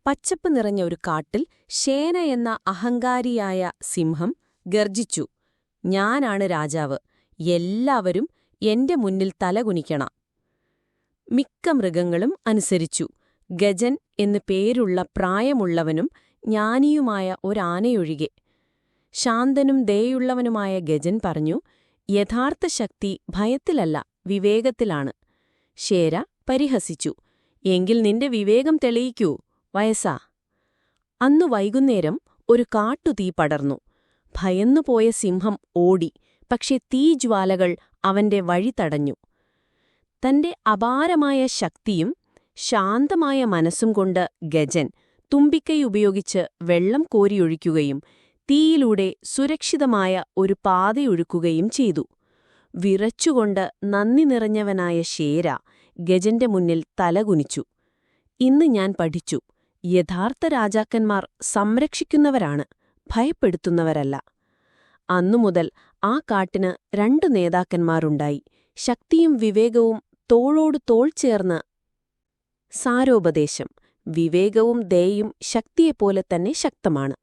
പച്ചപ്പ് നിറഞ്ഞ ഒരു കാട്ടിൽ ശേന എന്ന അഹങ്കാരിയായ സിംഹം ഗർജിച്ചു. ഞാനാണ് രാജാവ്. എല്ലാവരും എന്റെ മുന്നിൽ തലകുനിക്കണം. മിക്ക മൃഗങ്ങളും അനുസരിച്ചു. ഗജൻ എന്നു പേരുള്ള പ്രായമുള്ളവനും ജ്ഞാനിയുമായ ഒരാനയൊഴികെ. ശാന്തനും ദയുള്ളവനുമായ ഗജൻ പറഞ്ഞു, യഥാർത്ഥ ശക്തി ഭയത്തിലല്ല, വിവേകത്തിലാണ്. ശേര പരിഹസിച്ചു, എങ്കിൽ നിന്റെ വിവേകം തെളിയിക്കൂ, വയസ്സാ. അന്നു വൈകുന്നേരം ഒരു കാട്ടുതീ പടർന്നു. ഭയന്നുപോയ സിംഹം ഓടി, പക്ഷെ തീജ്വാലകൾ അവന്റെ വഴി തടഞ്ഞു. തന്റെ അപാരമായ ശക്തിയും ശാന്തമായ മനസ്സും കൊണ്ട് ഗജൻ തുമ്പിക്കൈയുപയോഗിച്ച് വെള്ളം കോരിയൊഴിക്കുകയും തീയിലൂടെ സുരക്ഷിതമായ ഒരു പാതയൊഴുക്കുകയും ചെയ്തു. വിറച്ചുകൊണ്ട് നന്ദി നിറഞ്ഞവനായ ശേര ഗജന്റെ മുന്നിൽ തലകുനിച്ചു. ഇന്ന് ഞാൻ പഠിച്ചു, യഥാർത്ഥ രാജാക്കന്മാർ സംരക്ഷിക്കുന്നവരാണ്, ഭയപ്പെടുത്തുന്നവരല്ല. അന്നുമുതൽ ആ കാട്ടിന് 2 നേതാക്കന്മാരുണ്ടായി. ശക്തിയും വിവേകവും തോളോട് തോൾ ചേർന്ന്. സാരോപദേശം: വിവേകവും ദയയും ശക്തിയെപ്പോലെ തന്നെ ശക്തമാണ്.